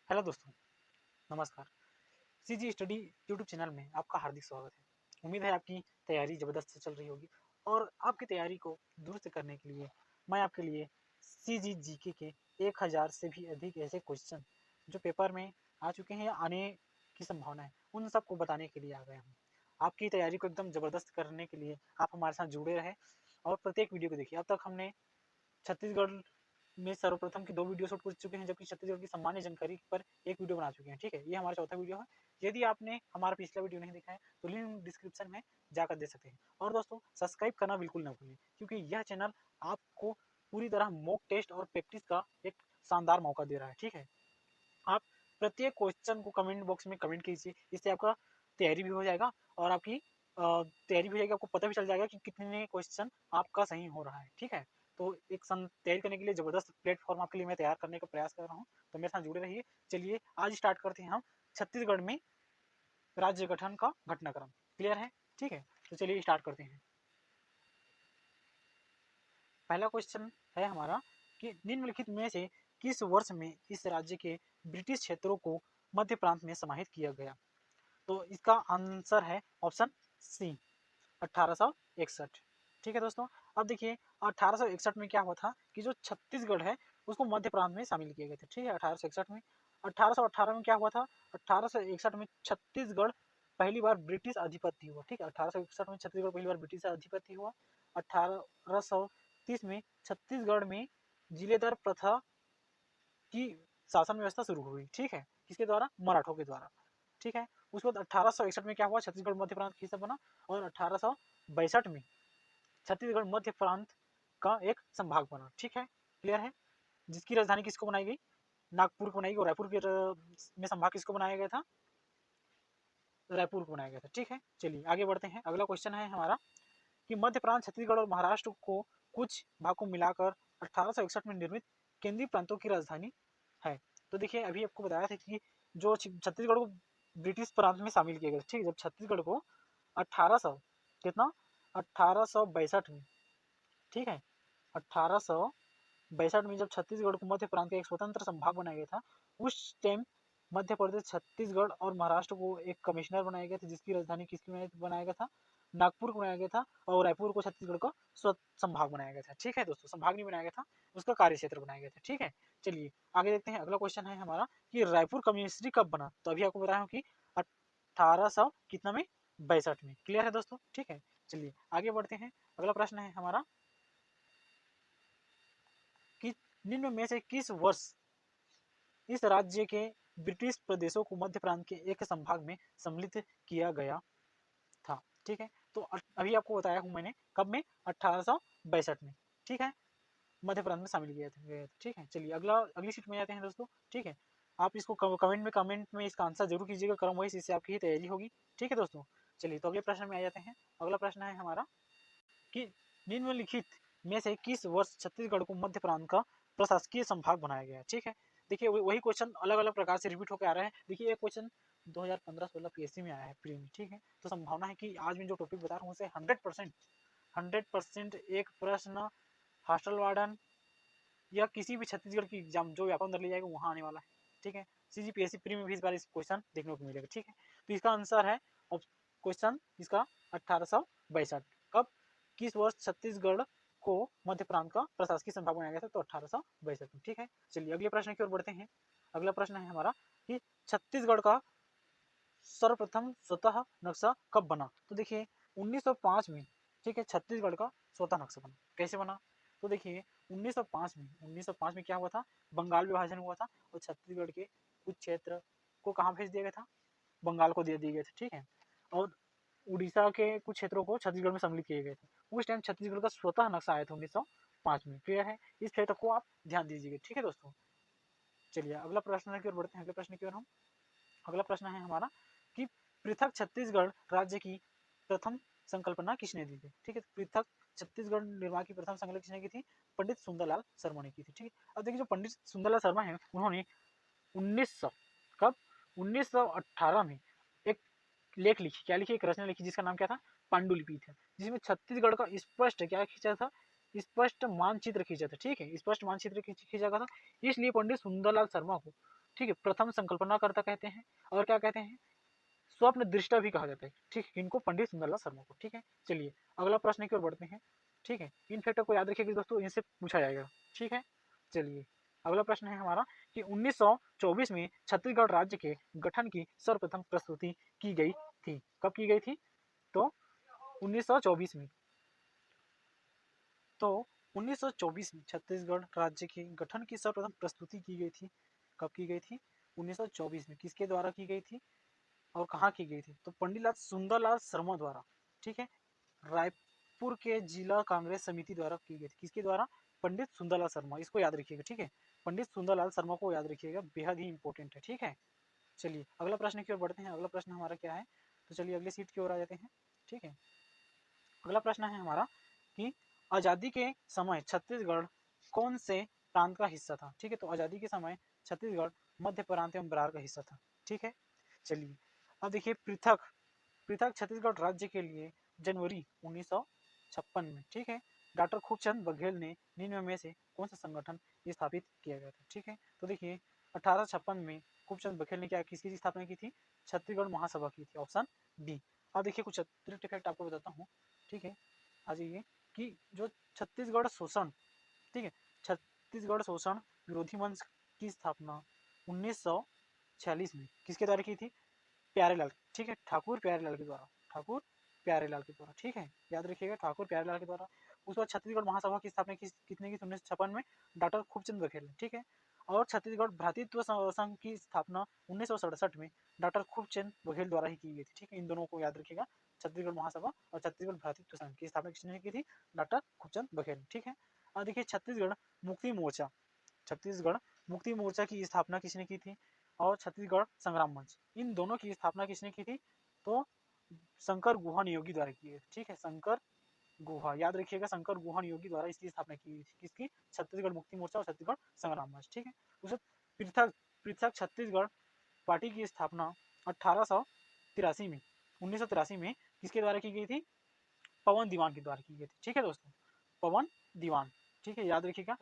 Hello दोस्तों, नमस्कार। CG study YouTube channel में आपका हार्दिक स्वागत है। उम्मीद है आपकी तैयारी ज़बरदस्त चल रही होगी और आपकी तैयारी को दुरुस्त करने के लिए मैं आपके लिए सीजी जीके के 1000 से भी अधिक ऐसे क्वेश्चन जो पेपर में आ चुके हैं या आने की संभावना है, उन सबको बताने के लिए आ गया हूँ। आपकी तैयारी को एकदम ज़बरदस्त करने के लिए आप हमारे साथ जुड़े रहें और प्रत्येक वीडियो को देखिए। अब तक हमने छत्तीसगढ़ में सर्वप्रथम की 2 वीडियो शूट कर चुके हैं, जबकि छत्तीसगढ़ की सामान्य जानकारी पर एक वीडियो बना चुके हैं। ठीक है, ये हमारा चौथा वीडियो है। यदि आपने हमारा पिछला वीडियो नहीं देखा है तो लिंक डिस्क्रिप्शन में जाकर दे सकते हैं। और दोस्तों, सब्सक्राइब करना बिल्कुल ना भूलें, क्योंकि यह चैनल आपको पूरी तरह मॉक टेस्ट और प्रैक्टिस का एक शानदार मौका दे रहा है। ठीक है, आप प्रत्येक क्वेश्चन को कमेंट बॉक्स में कमेंट कीजिए, इससे आपका तैयारी भी हो जाएगा और आपकी तैयारी भी हो जाएगी। आपको पता भी चल जाएगा कि कितने क्वेश्चन आपका सही हो रहा है। ठीक है, तो एक तैयारी करने के लिए ज़बरदस्त प्लेटफॉर्म आपके लिए मैं तैयार करने का प्रयास कर रहा हूँ, तो मेरे साथ जुड़े रहिए। चलिए आज स्टार्ट करते हैं हम छत्तीसगढ़ में राज्य गठन का घटनाक्रम। क्लियर है? ठीक है, तो चलिए स्टार्ट करते हैं। पहला क्वेश्चन है हमारा कि निम्नलिखित में से किस वर्ष में इस राज्य के ब्रिटिश क्षेत्रों को मध्य प्रांत में समाहित किया गया? तो इसका आंसर है ऑप्शन सी, 1861। ठीक है दोस्तों, अब देखिए 1861 में क्या हुआ था कि जो छत्तीसगढ़ है उसको मध्य प्रांत में शामिल किए गए थे। ठीक है, 1861 में। 1818 में क्या हुआ था? 1861 में छत्तीसगढ़ पहली बार ब्रिटिश अधिपत्य हुआ। ठीक है, 1861 में छत्तीसगढ़ पहली बार ब्रिटिश अधिपत्य हुआ। 1830 में छत्तीसगढ़ में जिलेदार प्रथा की शासन व्यवस्था शुरू हुई। ठीक है, किसके द्वारा? मराठों के द्वारा। ठीक है, उसके बाद 1861 में क्या हुआ? छत्तीसगढ़ मध्य प्रांत की हिस्सा बना और 1862 में छत्तीसगढ़ मध्य प्रांत का एक संभाग बना। ठीक है, क्लियर है? जिसकी राजधानी किसको बनाई गई? नागपुर को बनाई गई और रायपुर के में संभाग किसको बनाया गया था? रायपुर को बनाया गया था। ठीक है, चलिए आगे बढ़ते हैं। अगला क्वेश्चन है हमारा कि मध्य प्रांत छत्तीसगढ़ और महाराष्ट्र को कुछ भाग को मिलाकर 1861 में निर्मित केंद्रीय प्रांतों की राजधानी है। तो देखिए अभी आपको बताया था कि जो छत्तीसगढ़ को ब्रिटिश प्रांत में शामिल किया गया। ठीक है, जब छत्तीसगढ़ को 1800 कितना 1862 में, ठीक है, 1862 में जब छत्तीसगढ़ को मध्य प्रांत का एक स्वतंत्र संभाग बनाया गया था, उस टाइम मध्य प्रदेश, छत्तीसगढ़ और महाराष्ट्र को एक कमिश्नर बनाया गया था, जिसकी राजधानी किसकी बनाया गया था? नागपुर को बनाया गया था और रायपुर को छत्तीसगढ़ का संभाग बनाया गया था। ठीक है दोस्तों, संभाग नहीं बनाया गया था, उसका कार्य क्षेत्र बनाया गया था। ठीक है, चलिए आगे देखते हैं। अगला क्वेश्चन है हमारा कि रायपुर कम्युनिस्ट्री कब बना? तो अभी आपको बताया हूँ कि 1800 कितना में 62 में। क्लियर है दोस्तों? ठीक है, चलिए आगे बढ़ते हैं। अगला प्रश्न है हमारा कि निम्न में से किस वर्ष इस राज्य के ब्रिटिश प्रदेशों को मध्य प्रांत के एक संभाग में सम्मिलित किया गया था? ठीक है, तो अभी आपको बताया हूँ मैंने कब में? 1862 में। ठीक है, मध्य प्रांत में शामिल किया था। ठीक है, चलिए अगली शीट में जाते हैं दोस्तों। ठीक है, आप इसको कमेंट में इसका आंसर जरूर कीजिएगा क्रम वाइज, इससे आपकी ही तैयारी होगी। ठीक है दोस्तों, चलिए तो अगले प्रश्न में आ जाते हैं। अगला प्रश्न है हमारा कि निम्नलिखित में से किस वर्ष छत्तीसगढ़ को मध्य प्रांत का प्रशासकीय संभाग बनाया गया? ठीक है, देखिए वही क्वेश्चन अलग अलग प्रकार से रिपीट होकर आ रहे हैं। देखिए ये क्वेश्चन 2015-16 पीएससी में आया है प्री में। ठीक है, तो संभावना है कि आज मैं जो टॉपिक बता रहा हूँ उसे 100% एक प्रश्न हॉस्टल वार्डन या किसी भी छत्तीसगढ़ की एग्जाम जो व्यापक अंदर ले जाएगा वहाँ आने वाला है। ठीक है, सीजीपीएससी प्री में भी इस बार इस क्वेश्चन देखने को मिलेगा। ठीक है, तो इसका आंसर है क्वेश्चन इसका 1862। कब, किस वर्ष छत्तीसगढ़ को मध्य प्रांत का प्रशासकीय संभाग बनाया गया था? तो 1862 में। ठीक है, चलिए अगले प्रश्न की ओर बढ़ते हैं। अगला प्रश्न है हमारा कि छत्तीसगढ़ का सर्वप्रथम स्वतः नक्शा कब बना? तो देखिए 1905 में। ठीक है, छत्तीसगढ़ का स्वतः नक्शा बना। कैसे बना? तो देखिए 1905 में क्या हुआ था? बंगाल विभाजन हुआ था और छत्तीसगढ़ के कुछ क्षेत्र को कहाँ भेज दिया गया था? बंगाल को दे दिए गए थे। ठीक है, और उड़ीसा के कुछ क्षेत्रों को छत्तीसगढ़ में सम्मिलित किए गए थे। उस टाइम छत्तीसगढ़ का स्वतः नक्शा आया था 1905 में। क्लियर है? इस क्षेत्र को आप ध्यान दीजिएगा। ठीक है दोस्तों, चलिए अगला प्रश्न की ओर बढ़ते हैं। अगले प्रश्न की ओर हम अगला प्रश्न है हमारा कि पृथक छत्तीसगढ़ राज्य की प्रथम संकल्पना किसने दी थी? ठीक है, पृथक छत्तीसगढ़ निर्माण की प्रथम संकल्पना किसने की थी? पंडित सुंदरलाल शर्मा ने की थी। ठीक है, अब देखिए जो पंडित सुंदरलाल शर्मा है उन्होंने 1900 कब 1918 में एक लेख लिखी। क्या लिखी? एक रचना लिखी जिसका नाम क्या था? पांडुलिपि था, जिसमें छत्तीसगढ़ का स्पष्ट क्या खींचा था? स्पष्ट मानचित्र खींचा था। ठीक है, स्पष्ट मानचित्र खींचा था। इसलिए पंडित सुंदरलाल शर्मा को ठीक है, प्रथम संकल्पनाकर्ता कहते हैं और क्या कहते हैं, स्वप्न दृष्टा भी कहा जाता है। ठीक है, इनको पंडित सुंदरलाल शर्मा को। ठीक है, चलिए अगला प्रश्न की ओर बढ़ते हैं। ठीक है, इन फैक्टर को याद रखिएगा दोस्तों, इनसे पूछा जाएगा। ठीक है, चलिए अगला प्रश्न है हमारा कि 1924 में छत्तीसगढ़ राज्य के गठन की सर्वप्रथम प्रस्तुति की गई थी। कब की गई थी? तो 1924 में। तो 1924 में छत्तीसगढ़ राज्य के गठन की सर्वप्रथम प्रस्तुति की गई थी। कब की गई थी? 1924 में। किसके द्वारा की गई थी और कहाँ की गई थी? तो पंडित लाल सुंदरलाल शर्मा द्वारा। ठीक है, रायपुर के जिला कांग्रेस समिति द्वारा की गई थी। किसके द्वारा? पंडित सुंदरलाल शर्मा। इसको याद रखिएगा। ठीक है, पंडित सुंदरलाल शर्मा को याद रखिएगा, बेहद ही इंपॉर्टेंट है। ठीक है, चलिए अगला प्रश्न की ओर बढ़ते हैं। अगला प्रश्न हमारा क्या है? तो चलिए अगली सीट की ओर आ जाते हैं। ठीक है, अगला प्रश्न है हमारा कि आज़ादी के समय छत्तीसगढ़ कौन से प्रांत का हिस्सा था? ठीक है, तो आज़ादी के समय छत्तीसगढ़ मध्य प्रांत एवं बरार का हिस्सा था। ठीक है, चलिए अब देखिए पृथक पृथक छत्तीसगढ़ राज्य के लिए जनवरी 1956 में, ठीक है, डॉक्टर खूबचंद बघेल ने निम्न में से कौन सा संगठन स्थापित किया गया था? ठीक है, तो देखिए 1856 में खूबचंद बघेल ने क्या किसकी स्थापना की थी? छत्तीसगढ़ महासभा की थी। Option B. अब देखिए कुछ अतिरिक्त फैक्ट आपको बताता हूँ। ठीक है, आ जाइए कि जो छत्तीसगढ़ शोषण, ठीक है, छत्तीसगढ़ शोषण विरोधी मंच की स्थापना 1946 में किसके द्वारा की थी? प्यारेलाल। ठीक है, ठाकुर प्यारेलाल के द्वारा। ठाकुर प्यारेलाल के द्वारा। ठीक है, याद रखिएगा, ठाकुर प्यारेलाल के द्वारा। उसके बाद छत्तीसगढ़ महासभा की स्थापना कितने की? 1956 में डॉक्टर खूबचंद बघेल। ठीक है, और छत्तीसगढ़ भ्रातृत्व संघ की स्थापना 1967 में डॉक्टर खूबचंद बघेल द्वारा ही की गई थी। ठीक है, इन दोनों को याद रखिएगा, छत्तीसगढ़ महासभा और छत्तीसगढ़ भ्रातृत्व संघ की स्थापना किसने की थी? डॉक्टर खूबचंद बघेल। ठीक है, और देखिए छत्तीसगढ़ मुक्ति मोर्चा, छत्तीसगढ़ मुक्ति मोर्चा की स्थापना किसने की थी? और छत्तीसगढ़ संग्राम मंच, इन दोनों की स्थापना किसने की थी? तो शंकर गुहा नियोगी द्वारा की गई। ठीक है, शंकर गुहा, याद रखिएगा, शंकर गुहा नियोगी द्वारा इसकी स्थापना की गई थी। किसकी? छत्तीसगढ़ मुक्ति मोर्चा और छत्तीसगढ़ संग्राम मंच। ठीक है, उसे पृथक पृथक छत्तीसगढ़ पार्टी की स्थापना 1883 में 1983 में किसके द्वारा की गई थी? पवन दीवान के द्वारा की गई थी। ठीक है दोस्तों, पवन दीवान। ठीक है, याद रखिएगा,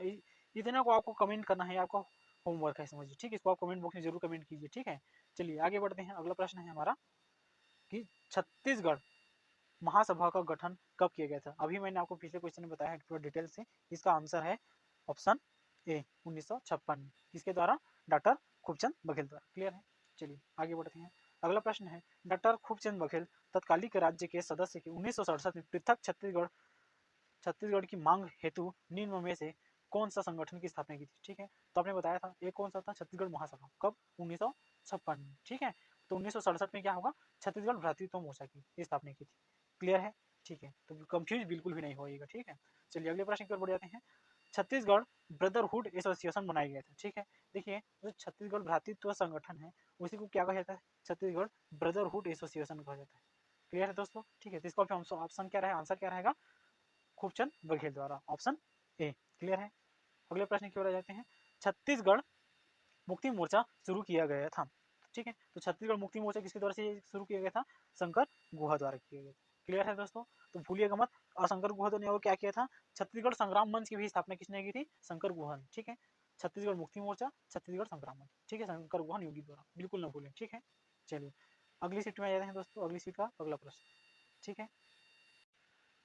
इतना को आपको कमेंट करना है, आपका होमवर्क है, समझिए। ठीक है, इसको आप कमेंट बॉक्स में जरूर कमेंट कीजिए। ठीक है, चलिए आगे बढ़ते हैं। अगला प्रश्न है हमारा कि छत्तीसगढ़ महासभा का गठन कब किया गया था? अभी मैंने आपको पिछले क्वेश्चन में बताया है थोड़ा डिटेल से। इसका आंसर है ऑप्शन ए, 1956 में। किसके द्वारा? डॉक्टर खूबचंद बघेल द्वारा। क्लियर है, चलिए आगे बढ़ते हैं। अगला प्रश्न है, डॉक्टर खूबचंद बघेल तत्कालिक राज्य के सदस्य के 1967 में पृथक छत्तीसगढ़ की मांग हेतु निम्न में से कौन सा संगठन की स्थापना की थी? ठीक है, तो आपने बताया था एक कौन सा था? छत्तीसगढ़ महासभा। कब? 1956 में। ठीक है, तो 1967 में क्या होगा? छत्तीसगढ़ भ्रातृत्व मोर्चा की स्थापना की थी। क्लियर है, ठीक है, तो कंफ्यूज बिल्कुल भी नहीं होइएगा। ठीक है, चलिए अगले प्रश्न की ओर बढ़ जाते हैं। छत्तीसगढ़ ब्रदरहुड एसोसिएशन बनाया गया था। ठीक है, देखिए जो छत्तीसगढ़ भ्रातृत्व संगठन है उसी को क्या कहा जाता है? छत्तीसगढ़ ब्रदरहुड एसोसिएशन कहा जाता है। क्लियर है दोस्तों? ठीक है, तो इसका ऑप्शन क्या रहेगा? आंसर क्या रहेगा? खूबचंद बघेल द्वारा। Option A. क्लियर है, अगले प्रश्न की ओर आ जाते हैं। छत्तीसगढ़ मुक्ति मोर्चा शुरू किया गया था। ठीक है, तो छत्तीसगढ़ मुक्ति मोर्चा किसके द्वारा से शुरू किया गया था? शंकर गुहा द्वारा किया गया था। क्लियर है दोस्तों, तो भूलिएगा मत। और शंकर गुहा ने और क्या किया था? छत्तीसगढ़ संग्राम मंच की भी स्थापना किसने की थी? शंकर गुहा ने। ठीक है, छत्तीसगढ़ मुक्ति मोर्चा, छत्तीसगढ़ संग्राम मंच। ठीक है, शंकर गुहा नियोगी द्वारा, बिल्कुल ना भूलें। ठीक है, चलिए अगली सीट में आ जाते हैं दोस्तों। अगली सीट का अगला प्रश्न। ठीक है,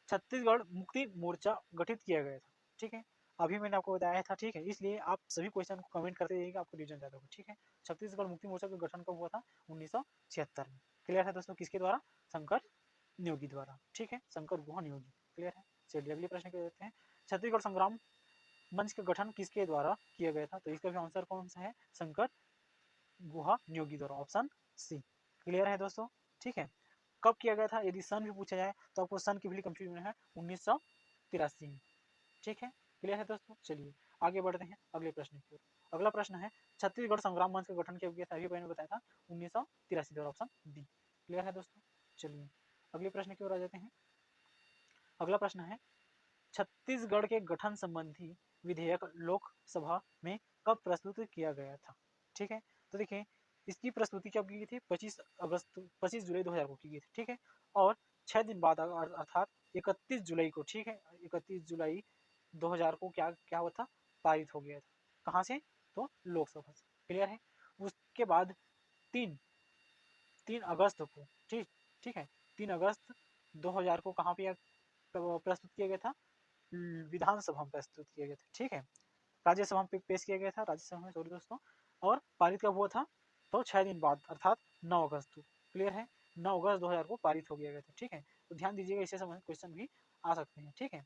छत्तीसगढ़ मुक्ति मोर्चा गठित किया गया था। ठीक है, अभी मैंने आपको बताया था। ठीक है, इसलिए आप सभी क्वेश्चन को कमेंट करते रहिएगा, आपको रिविजन ज्यादा होगा। ठीक है, छत्तीसगढ़ मुक्ति मोर्चा का गठन कब हुआ था? 1976 में। क्लियर है दोस्तों, किसके द्वारा? शंकर नियोगी द्वारा। ठीक है, शंकर गुहा नियोगी। क्लियर है, चलिए अगले प्रश्न को देते हैं। छत्तीसगढ़ संग्राम मंच का गठन किसके द्वारा किया गया था? तो इसका भी आंसर कौन सा है? शंकर गुहा नियोगी द्वारा। Option C. क्लियर है दोस्तों? ठीक है, कब किया गया था? यदि सन भी पूछा जाए तो आपको सन की भी कंफ्यूजन है, 1983 में। ठीक है, क्लियर है दोस्तों? चलिए आगे बढ़ते हैं अगले प्रश्न की ओर। अगला प्रश्न है, छत्तीसगढ़ संग्राम मंच का गठन किया गया था? अभी मैंने बताया था 1983 द्वारा। Option B. क्लियर है दोस्तों? चलिए अगले प्रश्न की ओर आ जाते हैं। अगला प्रश्न है, छत्तीसगढ़ के गठन संबंधी विधेयक लोकसभा में कब प्रस्तुत किया गया था? ठीक है, तो देखिए इसकी प्रस्तुति कब की गई थी? 25 जुलाई 2000 को की गई थी। ठीक है, और 6 दिन बाद अर्थात 31 जुलाई को, ठीक है, 31 जुलाई 2000 को क्या क्या हुआ था? पारित हो गया था। कहाँ से? तो लोकसभा से। क्लियर है, उसके बाद 3 अगस्त को, ठीक है, 3 अगस्त 2000 को कहाँ पे प्रस्तुत किया गया था? विधानसभा में प्रस्तुत किया गया था, ठीक है। राज्यसभा में पेश किया गया था, राज्यसभा में, सॉरी दोस्तों, और पारित कब हुआ था? तो 6 दिन बाद, अर्थात 9 अगस्त को। क्लियर है? 9 अगस्त 2000 को पारित हो गया था, ठीक है। तो ध्यान दीजिएगा, इससे संबंधित क्वेश्चन भी आ सकते हैं, ठीक है।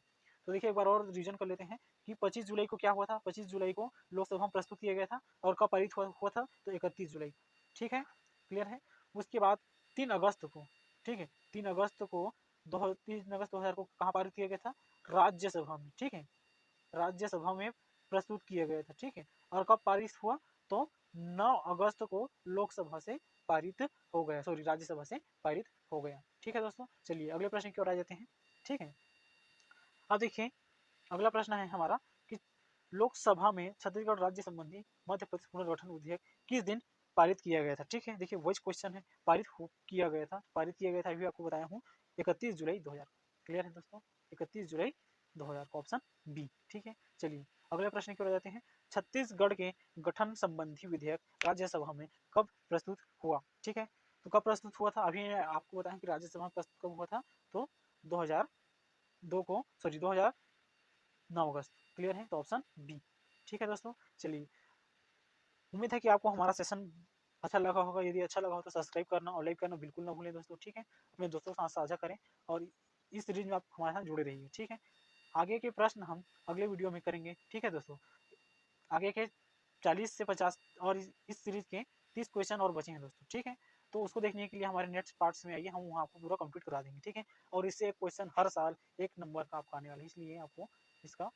तो देखिए एक बार और रिवीजन कर लेते हैं कि 25 जुलाई को क्या हुआ था? 25 जुलाई को लोकसभा में प्रस्तुत किया गया था, और कब पारित हुआ था? तो 31 जुलाई, ठीक है। क्लियर है? उसके बाद 3 अगस्त को, ठीक है, 3 अगस्त को 3 अगस्त 2000 को कहाँ पारित किया गया था? राज्यसभा में, ठीक है, राज्यसभा में प्रस्तुत किया गया था, ठीक है। और कब पारित हुआ? तो 9 अगस्त को लोकसभा से पारित हो गया, सॉरी, राज्यसभा से पारित हो गया, ठीक है दोस्तों। चलिए अगले प्रश्न की ओर आ जाते हैं, ठीक है। अब देखिए अगला प्रश्न है हमारा कि लोकसभा में छत्तीसगढ़ राज्य संबंधी मध्य प्रदेश पुनर्गठन विधेयक किस दिन पारित किया गया था? ठीक है, देखिए वही क्वेश्चन है, किया गया था, अभी आपको बताया हूँ 31 जुलाई 2000। क्लियर है दोस्तों? 31 जुलाई 2000 का ऑप्शन बी, ठीक है। चलिए अगले प्रश्न की ओर जाते हैं। छत्तीसगढ़ के गठन संबंधी विधेयक राज्यसभा में कब प्रस्तुत हुआ? ठीक है, तो कब प्रस्तुत हुआ था? अभी आपको बताया कि राज्यसभा में प्रस्तुत कब हुआ था? तो 2002 को, सॉरी 2009 अगस्त। क्लियर है? तो ऑप्शन बी, ठीक है दोस्तों। चलिए उम्मीद है कि आपको हमारा सेशन अच्छा लगा होगा। यदि अच्छा लगा हो तो सब्सक्राइब करना और लाइक करना बिल्कुल ना भूलें दोस्तों, ठीक है। अपने दोस्तों के साथ साझा करें और इस सीरीज में आप हमारे साथ जुड़े रहिए, ठीक है। आगे के प्रश्न हम अगले वीडियो में करेंगे, ठीक है दोस्तों। आगे के 40 से 50 और इस सीरीज के 30 क्वेश्चन और बचे हैं दोस्तों, ठीक है। तो उसको देखने के लिए हमारे नेक्स्ट पार्ट्स में आइए, हम वहाँ आपको पूरा कंप्लीट करा देंगे, ठीक है। और इससे एक क्वेश्चन हर साल 1 नंबर का आपका आने वाला है, इसलिए आपको इसका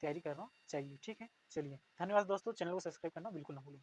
तैयारी करना चाहिए, ठीक है। चलिए धन्यवाद दोस्तों, चैनल को सब्सक्राइब करना बिल्कुल ना भूलें।